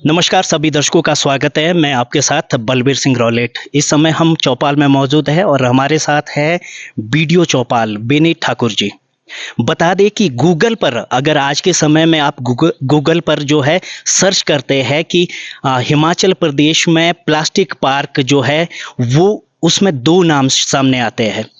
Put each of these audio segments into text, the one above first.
नमस्कार सभी दर्शकों का स्वागत है। मैं आपके साथ बलबीर सिंह रौलेट। इस समय हम चौपाल में मौजूद हैं और हमारे साथ है बीडीओ चौपाल विनीत ठाकुर जी। बता दें कि गूगल पर अगर आज के समय में आप गूगल पर जो है सर्च करते हैं कि हिमाचल प्रदेश में प्लास्टिक पार्क जो है वो उसमें 2 नाम सामने आते हैं।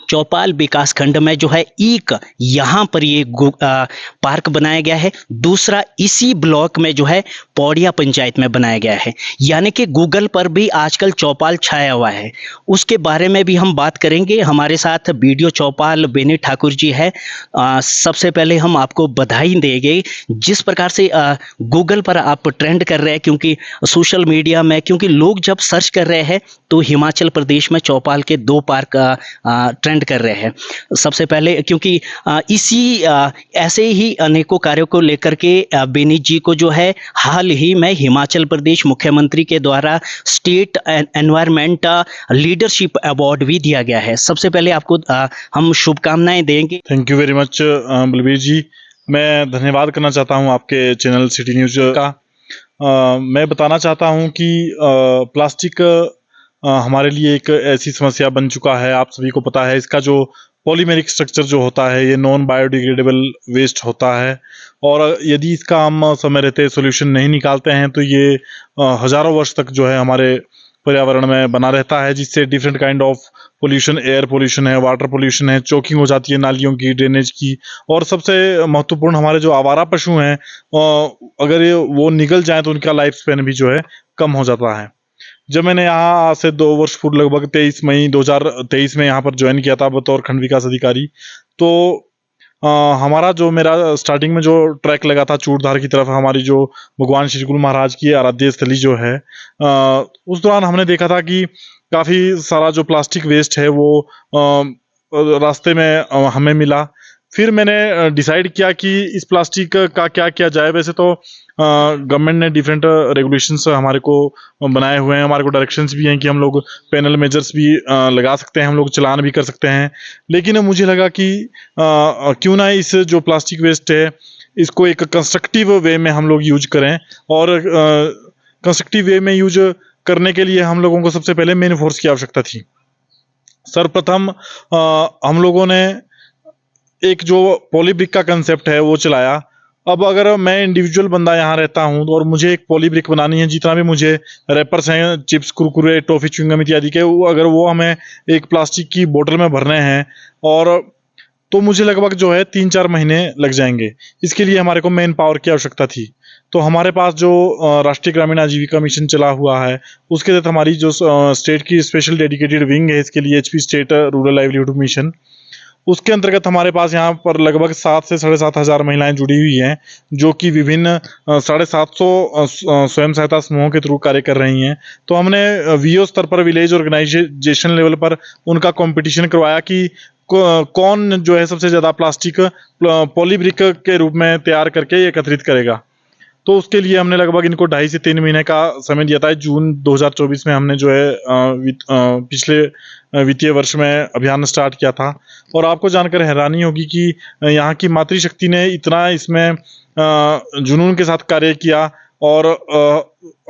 चौपाल विकास खंड में जो है एक यहाँ पर ये पार्क बनाया गया है, दूसरा इसी ब्लॉक में जो है पौड़िया पंचायत में बनाया गया है। यानी कि गूगल पर भी आजकल चौपाल छाया हुआ है। उसके बारे में भी हम बात करेंगे। हमारे साथ वीडियो चौपाल विनीत ठाकुर जी है। सबसे पहले हम आपको बधाई देंगे जिस प्रकार से गूगल पर आप ट्रेंड कर रहे हैं, क्योंकि सोशल मीडिया में क्योंकि लोग जब सर्च कर रहे हैं तो हिमाचल प्रदेश में चौपाल के 2 पार्क ट्रेंड कर रहे हैं। सबसे पहले क्योंकि ऐसे ही अनेकों कार्यों को लेकर के विनीत जी को जो है हाल ही में हिमाचल प्रदेश मुख्यमंत्री के द्वारा स्टेट एनवायरमेंट लीडरशिप अवार्ड भी दिया गया है। सबसे पहले आपको हम शुभकामनाएं देंगे। Thank you very much Balbir ji. मैं धन्यवाद करना चाहता हूं आपके चैनल सिटी न्यूज का। मैं बताना चाहता हूं कि प्लास्टिक हमारे लिए एक ऐसी समस्या बन चुका है। आप सभी को पता है इसका जो पॉलीमेरिक स्ट्रक्चर जो होता है ये नॉन बायोडिग्रेडेबल वेस्ट होता है, और यदि इसका हम समय रहते सॉल्यूशन नहीं निकालते हैं तो ये हजारों वर्ष तक जो है हमारे पर्यावरण में बना रहता है, जिससे different kind of pollution, air pollution है, वाटर पोल्यूशन है, चोकिंग हो जाती है नालियों की, ड्रेनेज की, और सबसे महत्वपूर्ण हमारे जो आवारा पशु हैं अगर वो निगल जाए तो उनका लाइफ स्पेन भी जो है कम हो जाता है। जब मैंने यहाँ आज से 2 वर्ष पूर्व लगभग 23 मई 2023 में यहाँ पर ज्वाइन किया था बतौर खंड विकास अधिकारी, तो हमारा जो मेरा स्टार्टिंग में जो ट्रैक लगा था चूड़धार की तरफ, हमारी जो भगवान श्री गुरु महाराज की आराध्य स्थली जो है, उस दौरान हमने देखा था कि काफ़ी सारा जो प्लास्टिक वेस्ट है वो रास्ते में हमें मिला। फिर मैंने डिसाइड किया कि इस प्लास्टिक का क्या किया जाए। वैसे तो गवर्नमेंट ने डिफरेंट रेगुलेशंस हमारे को बनाए हुए हैं, हमारे को डायरेक्शंस भी हैं कि हम लोग पेनल मेजर्स भी लगा सकते हैं, हम लोग चलान भी कर सकते हैं। लेकिन मुझे लगा कि क्यों ना इस जो प्लास्टिक वेस्ट है इसको एक कंस्ट्रक्टिव वे में हम लोग यूज करें, और कंस्ट्रक्टिव वे में यूज करने के लिए हम लोगों को सबसे पहले मेन फोर्स की आवश्यकता थी। सर्वप्रथम हम लोगों ने एक जो पॉलीब्रिक का कंसेप्ट है वो चलाया। अब अगर मैं इंडिविजुअल बंदा यहाँ रहता हूँ और मुझे एक पॉलीब्रिक बनानी है, जितना भी मुझे रैपर्स हैं, चिप्स, कुरकुरे, टॉफी, च्युइंगम इत्यादि के, वो अगर वो हमें एक प्लास्टिक की बोतल में भरने हैं, और तो मुझे लगभग जो है 3-4 महीने लग जाएंगे। इसके लिए हमारे को मैन पावर की आवश्यकता थी। तो हमारे पास जो राष्ट्रीय ग्रामीण आजीविका मिशन चला हुआ है उसके तहत हमारी जो स्टेट की स्पेशल डेडिकेटेड विंग है इसके लिए, HP state rural livelihood mission, उसके अंतर्गत हमारे पास यहाँ पर लगभग 7 से 7,500 महिलाएं जुड़ी हुई हैं, जो कि विभिन्न 750 स्वयं सहायता समूहों के थ्रू कार्य कर रही हैं। तो हमने वीओ स्तर पर, विलेज ऑर्गेनाइजेशन लेवल पर उनका कंपटीशन करवाया कि कौन जो है सबसे ज़्यादा प्लास्टिक पॉलीब्रिक के रूप में तैयार करके एकत्रित करेगा। तो उसके लिए हमने लगभग इनको 2.5 से 3 महीने का समय दिया था। जून 2024 में हमने जो है पिछले वित्तीय वर्ष में अभियान स्टार्ट किया था। और आपको जानकर हैरानी होगी कि यहाँ की मातृशक्ति ने इतना इसमें जुनून के साथ कार्य किया, और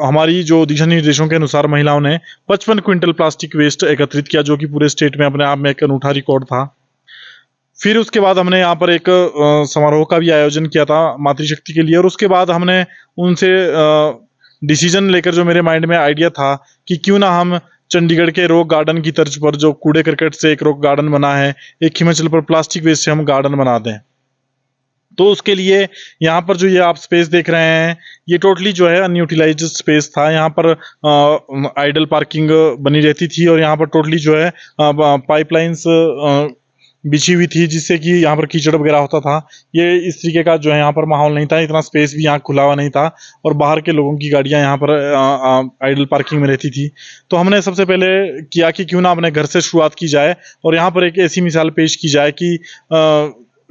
हमारी जो दिशा निर्देशों के अनुसार महिलाओं ने 55 क्विंटल प्लास्टिक वेस्ट एकत्रित किया, जो कि पूरे स्टेट में अपने आप में एक अनूठा रिकॉर्ड था। फिर उसके बाद हमने यहाँ पर एक समारोह का भी आयोजन किया था मातृशक्ति के लिए, और उसके बाद हमने उनसे डिसीजन लेकर, जो मेरे माइंड में आइडिया था कि क्यों ना हम चंडीगढ़ के रॉक गार्डन की तर्ज पर, जो कूड़े करकट से एक रॉक गार्डन बना है, एक हिमाचल पर प्लास्टिक वेस्ट से हम गार्डन बना दें। तो उसके लिए यहाँ पर जो ये आप स्पेस देख रहे हैं ये टोटली जो है अनयूटिलाइज्ड स्पेस था। यहाँ पर आइडल पार्किंग बनी रहती थी, और यहाँ पर टोटली जो है पाइपलाइंस बिछी हुई थी, जिससे कि यहाँ पर कीचड़ वगैरह होता था। ये इस तरीके का जो है यहाँ पर माहौल नहीं था, इतना स्पेस भी यहाँ खुला हुआ नहीं था, और बाहर के लोगों की गाड़ियाँ यहाँ पर आइडल पार्किंग में रहती थी। तो हमने सबसे पहले किया कि क्यों ना अपने घर से शुरुआत की जाए, और यहाँ पर एक ऐसी मिसाल पेश की जाए कि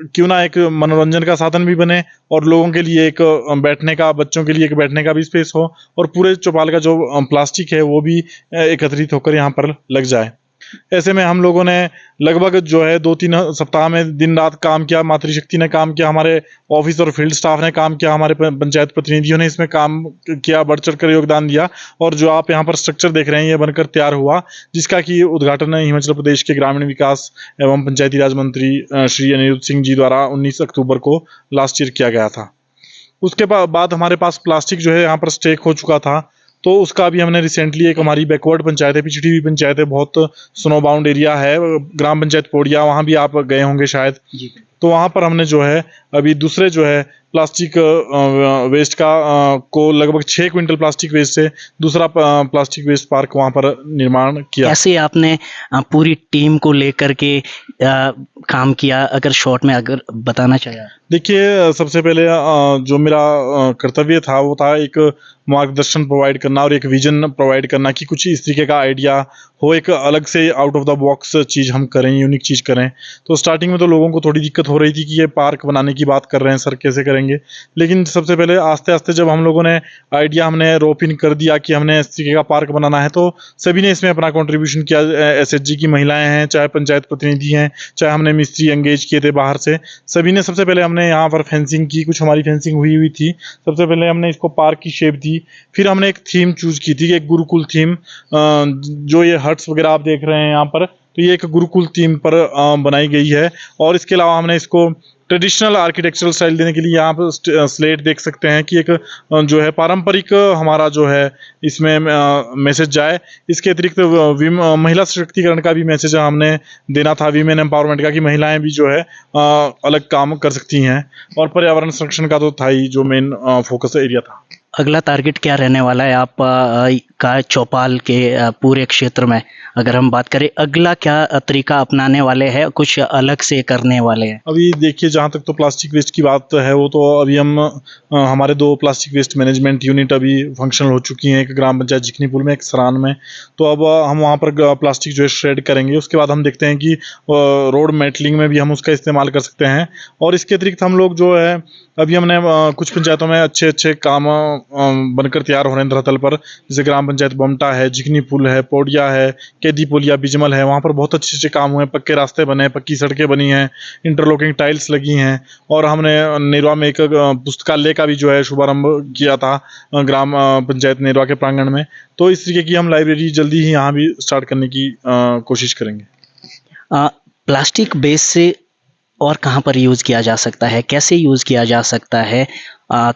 क्यों ना एक मनोरंजन का साधन भी बने, और लोगों के लिए एक बैठने का, बच्चों के लिए एक बैठने का भी स्पेस हो, और पूरे चौपाल का जो प्लास्टिक है वो भी एकत्रित होकर यहाँ पर लग जाए। ऐसे में हम लोगों ने लगभग जो है 2-3 सप्ताह में दिन रात काम किया, मातृशक्ति ने काम किया, हमारे ऑफिस और फील्ड स्टाफ ने काम किया, हमारे पंचायत प्रतिनिधियों ने इसमें काम किया, बढ़ चढ़ कर योगदान दिया। और जो आप यहाँ पर स्ट्रक्चर देख रहे हैं ये बनकर तैयार हुआ, जिसका कि उद्घाटन हिमाचल प्रदेश के ग्रामीण विकास एवं पंचायती राज मंत्री श्री अनिरुद्ध सिंह जी द्वारा 19 अक्टूबर को लास्ट ईयर किया गया था। उसके बाद हमारे पास प्लास्टिक जो है यहाँ पर स्टेक हो चुका था, तो उसका भी हमने रिसेंटली, एक हमारी बैकवर्ड पंचायत है, पिछड़ी हुई पंचायत है, बहुत स्नो बाउंड एरिया है, ग्राम पंचायत पोड़िया, वहाँ भी आप गए होंगे शायद। तो वहाँ पर हमने जो है अभी दूसरे जो है प्लास्टिक वेस्ट का को लगभग 6 क्विंटल प्लास्टिक वेस्ट से दूसरा प्लास्टिक वेस्ट पार्क वहाँ पर निर्माण किया। कैसे आपने पूरी टीम को लेकर के काम किया, अगर शॉर्ट में अगर बताना चाहिए? देखिए, सबसे पहले जो मेरा कर्तव्य था वो था एक मार्गदर्शन प्रोवाइड करना और एक विजन प्रोवाइड करना कि कुछ इस तरीके का आइडिया हो, एक अलग से आउट ऑफ द बॉक्स चीज़ हम करें, यूनिक चीज़ करें। तो स्टार्टिंग में तो लोगों को थोड़ी दिक्कत हो रही थी कि ये पार्क बनाने की बात कर रहे हैं सर, कैसे करेंगे। लेकिन सबसे पहले आस्ते आस्ते जब हम लोगों ने आइडिया हमने रोप इन कर दिया कि हमने इस तरीके का पार्क बनाना है, तो सभी ने इसमें अपना कॉन्ट्रीब्यूशन किया। SHG की महिलाएँ हैं, चाहे पंचायत प्रतिनिधि हैं, चाहे हमने मिस्त्री एंगेज किए थे बाहर से, सभी ने। सबसे पहले हमने यहाँ पर फेंसिंग की, कुछ हमारी फेंसिंग हुई थी। सबसे पहले हमने इसको पार्क की शेप दी, फिर हमने एक थीम चूज की थी, एक गुरुकुल थीम। जो ये हट्स वगैरह आप देख रहे हैं यहाँ पर, तो ये एक गुरुकुल थीम पर बनाई गई है। और इसके अलावा हमने इसको ट्रेडिशनल आर्किटेक्चरल स्टाइल देने के लिए यहाँ पर स्लेट देख सकते हैं कि एक जो है पारंपरिक हमारा जो है इसमें मैसेज जाए। इसके अतिरिक्त महिला सशक्तिकरण का भी मैसेज हमने देना था, वीमेन एम्पावरमेंट का, कि महिलाएं भी जो है अलग काम कर सकती हैं। और पर्यावरण संरक्षण का तो था ही जो मेन फोकस एरिया था। अगला टारगेट क्या रहने वाला है आप का चौपाल के पूरे क्षेत्र में? अगर हम बात करें, अगला क्या तरीका अपनाने वाले हैं, कुछ अलग से करने वाले हैं? अभी देखिए, जहाँ तक तो प्लास्टिक वेस्ट की बात है, वो तो अभी हम हमारे 2 प्लास्टिक वेस्ट मैनेजमेंट यूनिट अभी फंक्शनल हो चुकी हैं, एक ग्राम पंचायत जिकनीपुल में, एक सरान में। तो अब हम वहाँ पर प्लास्टिक जो है श्रेड करेंगे। उसके बाद हम देखते हैं कि रोड मेटलिंग में भी हम उसका इस्तेमाल कर सकते हैं। और इसके अतिरिक्त हम लोग जो है अभी हमने कुछ पंचायतों में अच्छे अच्छे काम बनकर तैयार हो रहे हैं धरातल पर, जैसे ग्राम पंचायत बमटा है, जिकनीपुल है, पोडिया है, केदीपोलिया, बिजमल है। वहाँ पर बहुत अच्छे अच्छे काम हुए हैं, पक्के रास्ते बने, पक्की सड़कें बनी हैं, इंटरलॉकिंग टाइल्स लगी हैं। और हमने नेरवा में एक पुस्तकालय का भी जो है शुभारंभ किया था ग्राम पंचायत नेरवा के प्रांगण में। तो इस तरीके की हम लाइब्रेरी जल्दी ही यहाँ भी स्टार्ट करने की कोशिश करेंगे। प्लास्टिक बेस से और कहाँ पर यूज़ किया जा सकता है, कैसे यूज़ किया जा सकता है,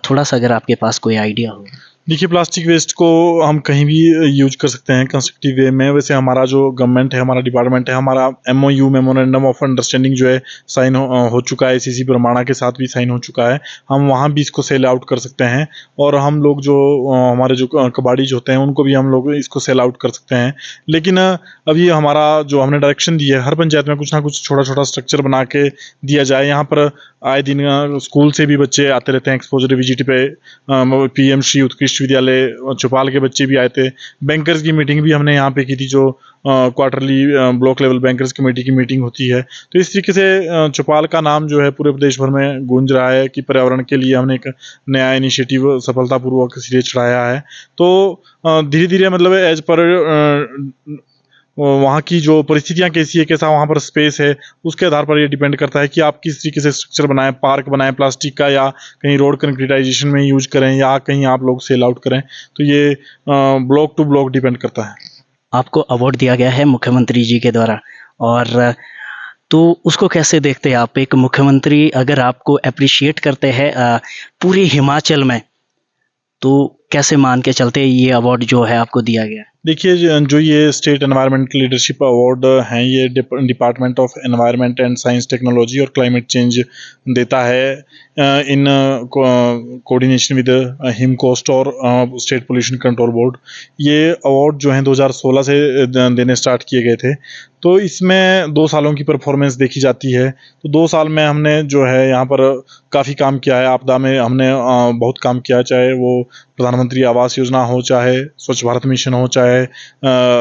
थोड़ा सा अगर आपके पास कोई आइडिया हो? देखिए, प्लास्टिक वेस्ट को हम कहीं भी यूज कर सकते हैं कंस्ट्रक्टिव वे में। वैसे हमारा जो गवर्नमेंट है, हमारा डिपार्टमेंट है, हमारा MOU मेमोरेंडम ऑफ अंडरस्टैंडिंग जो है साइन हो चुका है, ICC ब्रह्माणा के साथ भी साइन हो चुका है। हम वहाँ भी इसको सेल आउट कर सकते हैं। और हम लोग जो हमारे जो कबाड़ीज होते हैं उनको भी हम लोग इसको सेल आउट कर सकते हैं। लेकिन अभी हमारा जो हमने डायरेक्शन दी है, हर पंचायत में कुछ ना कुछ छोटा छोटा स्ट्रक्चर बना के दिया जाए। यहाँ पर आए दिन स्कूल से भी बच्चे आते रहते हैं एक्सपोजर विजिट पे, PM श्री उत्कृष्ट विद्यालय चौपाल के बच्चे भी आए थे। बैंकर्स की मीटिंग भी हमने यहाँ पे की थी, जो quarterly block level bankers committee की मीटिंग होती है। तो इस तरीके से चौपाल का नाम जो है पूरे प्रदेश भर में गूंज रहा है कि पर्यावरण के लिए हमने एक नया इनिशिएटिव सफलतापूर्वक सिरे चढ़ाया है। तो धीरे धीरे मतलब एज पर वहाँ की जो परिस्थितियाँ कैसी है, कैसा वहाँ पर स्पेस है, उसके आधार पर ये डिपेंड करता है कि आप किस तरीके से स्ट्रक्चर बनाएं, पार्क बनाएं प्लास्टिक का, या कहीं रोड कंक्रीटाइजेशन में यूज करें, या कहीं आप लोग सेल आउट करें। तो ये ब्लॉक टू ब्लॉक डिपेंड करता है। आपको अवार्ड दिया गया है मुख्यमंत्री जी के द्वारा, और तो उसको कैसे देखते हैं आप? एक मुख्यमंत्री अगर आपको अप्रिशिएट करते हैं पूरे हिमाचल में, तो कैसे मान के चलते ये अवार्ड जो है आपको दिया गया? देखिए, जो ये स्टेट एनवायरमेंट लीडरशिप अवार्ड हैं, ये department of environment and science technology और क्लाइमेट चेंज देता है इन कोऑर्डिनेशन विद हिमकोस्ट और स्टेट पोल्यूशन कंट्रोल बोर्ड। ये अवार्ड जो हैं 2016 से देने स्टार्ट किए गए थे। तो इसमें 2 सालों की परफॉर्मेंस देखी जाती है। तो 2 साल में हमने जो है यहाँ पर काफ़ी काम किया है। आपदा में हमने बहुत काम किया है, चाहे वो प्रधानमंत्री आवास योजना हो, चाहे स्वच्छ भारत मिशन हो, चाहे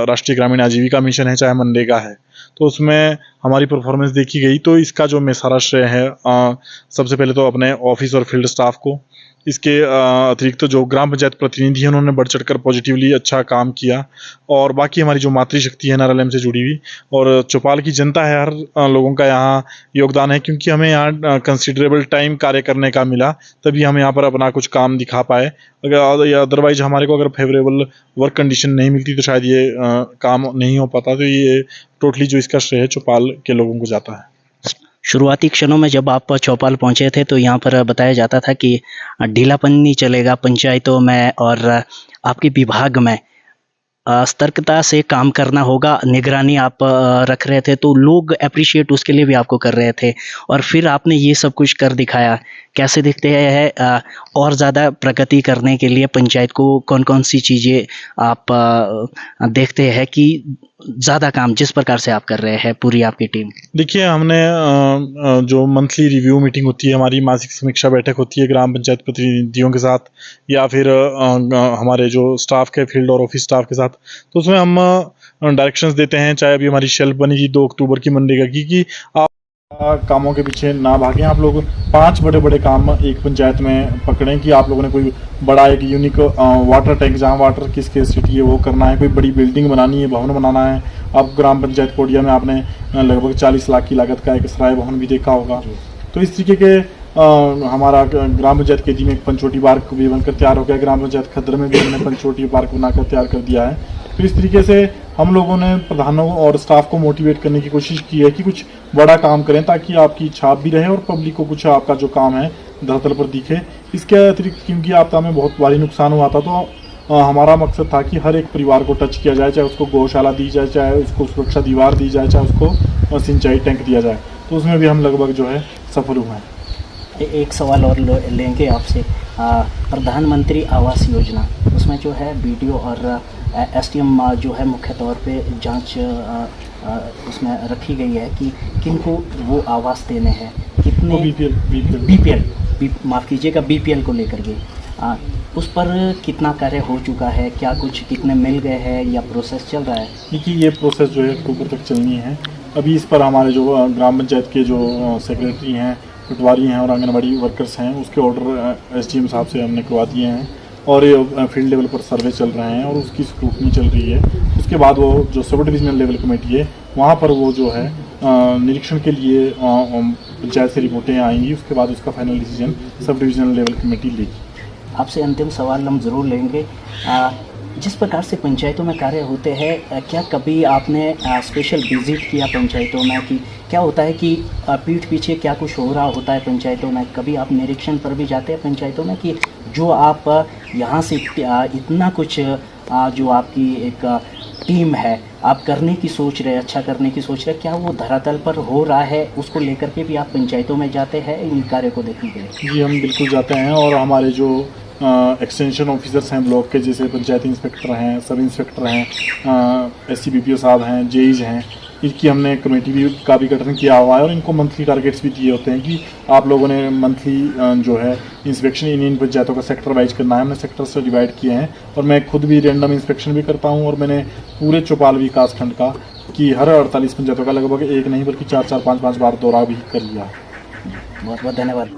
राष्ट्रीय ग्रामीण आजीविका मिशन है, चाहे मनरेगा है। तो उसमें हमारी परफॉर्मेंस देखी गई। तो इसका जो मैं सारा श्रेय है सबसे पहले तो अपने ऑफिस और फील्ड स्टाफ को, इसके अतिरिक्त जो ग्राम पंचायत प्रतिनिधि हैं उन्होंने बढ़ चढ़कर पॉजिटिवली अच्छा काम किया, और बाकी हमारी जो मातृशक्ति है NRLM से जुड़ी हुई, और चौपाल की जनता है, हर लोगों का यहाँ योगदान है, क्योंकि हमें यहाँ कंसिडरेबल टाइम कार्य करने का मिला, तभी हम यहाँ पर अपना कुछ काम दिखा पाए। अगर अदरवाइज हमारे को अगर फेवरेबल वर्क कंडीशन नहीं मिलती तो शायद ये काम नहीं हो पाता। तो ये टोटली जो इसका श्रेय चौपाल के लोगों को जाता है। शुरुआती क्षणों में जब आप चौपाल पहुंचे थे तो यहाँ पर बताया जाता था कि ढीलापन नहीं चलेगा पंचायतों में, और आपके विभाग में सतर्कता से काम करना होगा, निगरानी आप रख रहे थे, तो लोग अप्रिशिएट उसके लिए भी आपको कर रहे थे, और फिर आपने ये सब कुछ कर दिखाया। कैसे दिखते हैं और ज़्यादा प्रगति करने के लिए पंचायत को कौन कौन सी चीज़ें आप देखते हैं कि ज़्यादा काम जिस प्रकार से आप कर रहे हैं पूरी आपकी टीम? देखिए, हमने जो मंथली रिव्यू मीटिंग होती है, हमारी मासिक समीक्षा बैठक होती है ग्राम पंचायत प्रतिनिधियों के साथ, या फिर हमारे जो स्टाफ के फील्ड और ऑफिस स्टाफ के साथ, तो उसमें हम डायरेक्शंस देते हैं। चाहे अभी हमारी शेल्फ बनी थी 2 अक्टूबर की मनरेगा की, कि आप कामों के पीछे ना भागें। आप लोग 5 बड़े काम एक पंचायत में पकड़ें, कि आप लोगों ने कोई बड़ा एक यूनिक वाटर टैंक, जहाँ वाटर की स्केर्सिटी है वो करना है, कोई बड़ी बिल्डिंग बनानी है, भवन बनाना है। आप ग्राम पंचायत कोडिया में आपने लगभग 40 लाख की लागत का एक सराय भवन भी देखा होगा। तो इस तरीके के हमारा ग्राम पंचायत केदी में एक पंचवटी पार्क भी बनकर तैयार हो गया। ग्राम पंचायत खद्र में भी हमने पंचवटी पार्क बनाकर तैयार कर दिया है। तो इस तरीके से हम लोगों ने प्रधानों और स्टाफ को मोटिवेट करने की कोशिश की है कि कुछ बड़ा काम करें, ताकि आपकी छाप भी रहे और पब्लिक को कुछ आपका जो काम है धरातल पर दिखे। इसके अतिरिक्त क्योंकि आपदा में बहुत भारी नुकसान हुआ था, तो हमारा मकसद था कि हर एक परिवार को टच किया जाए, चाहे उसको गौशाला दी जाए, चाहे उसको सुरक्षा दीवार दी जाए, चाहे उसको सिंचाई टैंक दिया जाए। तो उसमें भी हम लगभग जो है सफल हुए हैं। एक सवाल और लेंगे आपसे। प्रधानमंत्री आवास योजना, उसमें जो है BDO और SDM जो है मुख्य तौर पे जांच उसमें रखी गई है कि किनको वो आवास देने हैं, कितने BPL माफ़ कीजिएगा, BPL को लेकर के उस पर कितना कार्य हो चुका है, क्या कुछ कितने मिल गए हैं या प्रोसेस चल रहा है? देखिए, ये प्रोसेस जो है अक्टूबर तक चलनी है। अभी इस पर हमारे जो ग्राम पंचायत के जो सेक्रेटरी हैं, पटवारी हैं और आंगनबाड़ी वर्कर्स हैं, उसके ऑर्डर SDM साहब से हमने करवा दिए हैं, और ये फील्ड लेवल पर सर्वे चल रहे हैं और उसकी स्क्रूटनी चल रही है। उसके बाद वो जो सब डिविजनल लेवल कमेटी है, वहाँ पर वो जो है निरीक्षण के लिए पंचायत से रिपोर्टें आएंगी। उसके बाद उसका final decision sub divisional level committee लेगी। आपसे अंतिम सवाल हम ज़रूर लेंगे। जिस प्रकार से पंचायतों में कार्य होते हैं, क्या कभी आपने स्पेशल विजिट किया पंचायतों में कि क्या होता है कि पीठ पीछे क्या कुछ हो रहा होता है पंचायतों में? कभी आप निरीक्षण पर भी जाते हैं पंचायतों में कि जो आप यहाँ से इतना कुछ जो आपकी एक टीम है आप करने की सोच रहे, अच्छा करने की सोच रहे, क्या वो धरातल पर हो रहा है? उसको लेकर के भी आप पंचायतों में जाते हैं इन कार्य को देखने के लिए? जी, हम बिल्कुल जाते हैं, और हमारे जो एक्सटेंशन ऑफिसर्स हैं ब्लॉक के, जैसे पंचायत इंस्पेक्टर हैं, सब इंस्पेक्टर हैं, SCBPO साहब हैं, जेईज हैं, इनकी हमने कमेटी भी का भी गठन किया हुआ है, और इनको मंथली टारगेट्स भी दिए होते हैं कि आप लोगों ने मंथली जो है इंस्पेक्शन इन पंचायतों का सेक्टर वाइज करना है। हमने सेक्टर से डिवाइड किए हैं, और मैं खुद भी रैंडम इंस्पेक्शन भी करता हूँ, और मैंने पूरे चौपाल विकास खंड का कि हर 48 पंचायतों का लगभग एक नहीं बल्कि 4-4, 5-5 बार दौरा भी कर लिया। बहुत बहुत धन्यवाद।